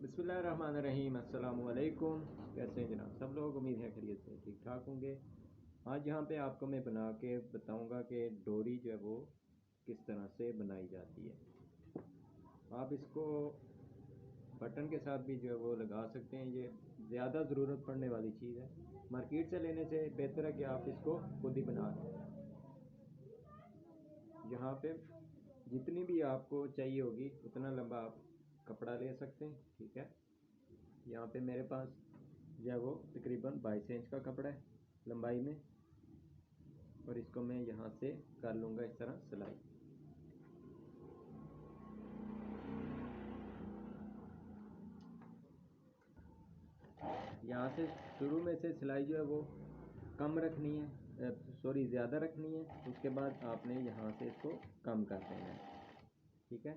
बिस्मिल्लाहिर्रहमानिर्रहीम। अस्सलाम वालेकुम। कैसे हैं जनाब सब लोग? उम्मीद है खैरियत से ठीक ठाक होंगे। आज यहाँ पे आपको मैं बना के बताऊँगा कि डोरी जो है वो किस तरह से बनाई जाती है। आप इसको बटन के साथ भी जो है वो लगा सकते हैं। ये ज़्यादा ज़रूरत पड़ने वाली चीज़ है। मार्केट से लेने से बेहतर है कि आप इसको खुद ही बना लें। यहाँ पे जितनी भी आपको चाहिए होगी उतना लंबा आप कपड़ा ले सकते हैं, ठीक है। यहाँ पे मेरे पास जो है वो तकरीबन 22 इंच का कपड़ा है लंबाई में, और इसको मैं यहाँ से कर लूँगा इस तरह सिलाई। यहाँ से शुरू में से सिलाई जो है वो कम रखनी है, ज़्यादा रखनी है। उसके बाद आपने यहाँ से इसको कम कर देना है, ठीक है।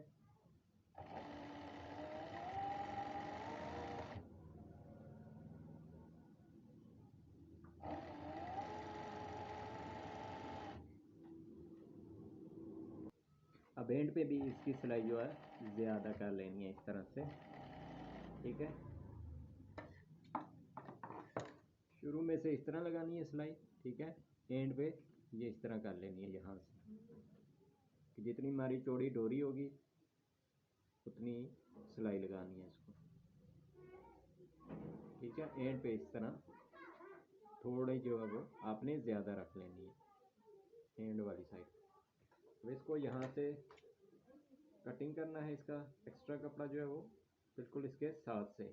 अब एंड पे भी इसकी सिलाई जो है ज़्यादा कर लेनी है इस तरह से, ठीक है। शुरू में से इस तरह लगानी है सिलाई, ठीक है। एंड पे ये इस तरह कर लेनी है यहाँ से, कि जितनी हमारी चौड़ी डोरी होगी उतनी सिलाई लगानी है इसको, ठीक है। एंड पे इस तरह थोड़ी जो है वो आपने ज़्यादा रख लेनी है एंड वाली साइड। अब इसको यहाँ से कटिंग करना है। इसका एक्स्ट्रा कपड़ा जो है वो बिल्कुल इसके साथ से।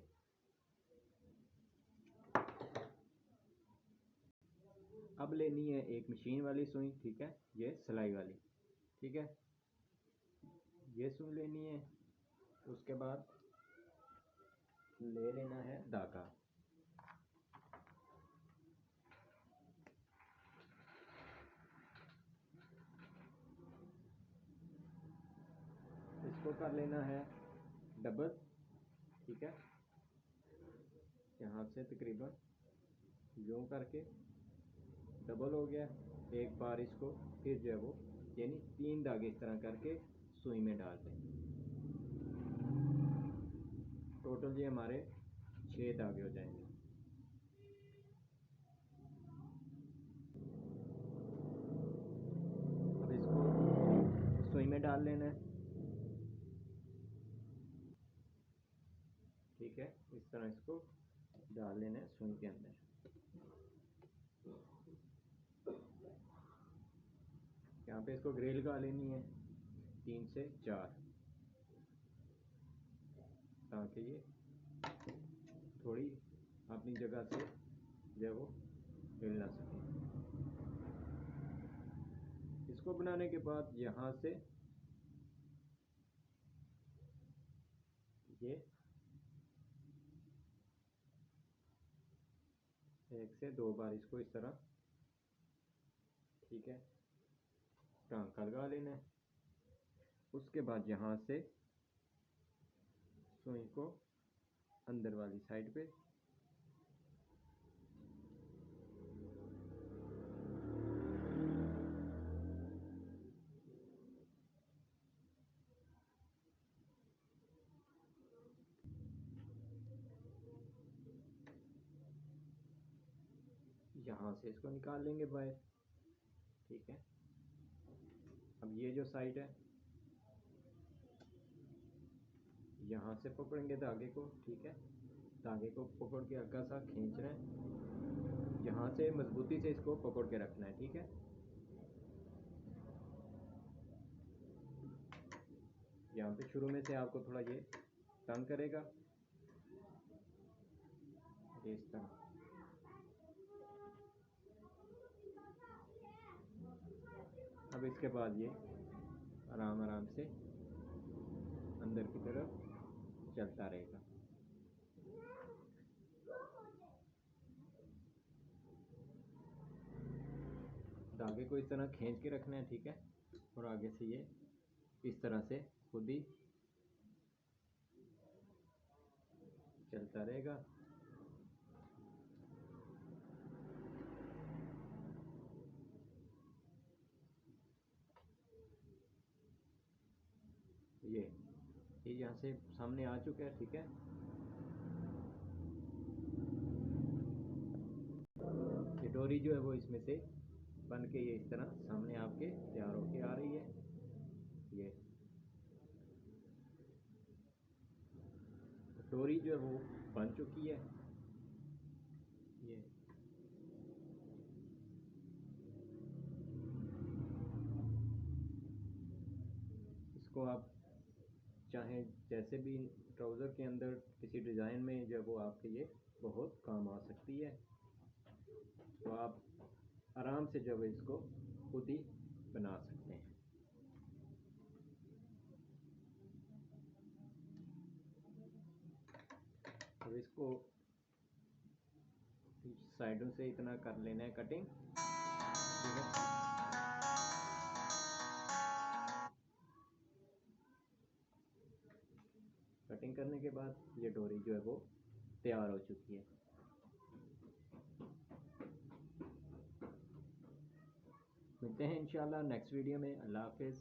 अब लेनी है एक मशीन वाली सुई, ठीक है, ये सिलाई वाली, ठीक है। ये सुई लेनी है। उसके बाद ले लेना है धागा। इसको कर लेना है डबल, ठीक है। यहाँ से तकरीबन यूँ करके डबल हो गया। एक बार इसको फिर जो है वो यानी 3 धागे इस तरह करके सुई में डाल दें। टोटल ये हमारे 6 धागे हो जाएंगे। अब इसको सुई में डाल लेना है, ठीक है। इस तरह इसको डाल लेना है सुई के अंदर। यहाँ पे इसको ग्रिल लगा लेनी है 3 से 4, ताकि ये थोड़ी अपनी जगह से जो वो हिल ना सके। इसको बनाने के बाद यहाँ से ये 1 से 2 बार इसको इस तरह, ठीक है, टांका लगा लेना है। उसके बाद यहाँ से सुई को अंदर वाली साइड पे यहाँ से इसको निकाल लेंगे बाहर, ठीक है। अब ये जो साइड है यहाँ से पकड़ेंगे धागे को, ठीक है। धागे को पकड़ के हल्का सा खींचना है। यहाँ से मजबूती से इसको पकड़ के रखना है, ठीक है। यहाँ पे शुरू में से आपको थोड़ा ये तंग करेगा, इस तरह। अब इसके बाद ये आराम आराम से अंदर की तरफ चलता रहेगा। धागे को इस तरह खींच के रखना है, ठीक है। और आगे से ये इस तरह से खुद ही चलता रहेगा। ये यहाँ से सामने आ चुका है, ठीक है। डोरी जो है वो इसमें से बन के ये इस तरह सामने आपके तैयार होके आ रही है। ये डोरी जो है वो बन चुकी है। ये इसको आप चाहें जैसे भी ट्राउज़र के अंदर किसी डिज़ाइन में जो वो आपके ये बहुत काम आ सकती है। तो आप आराम से जो है इसको खुद ही बना सकते हैं। तो इसको साइडों से इतना कर लेना है कटिंग, ठीक है। कटिंग करने के बाद ये डोरी जो है वो तैयार हो चुकी है। मिलते हैं इंशाल्लाह नेक्स्ट वीडियो में। अल्लाह हाफिज़।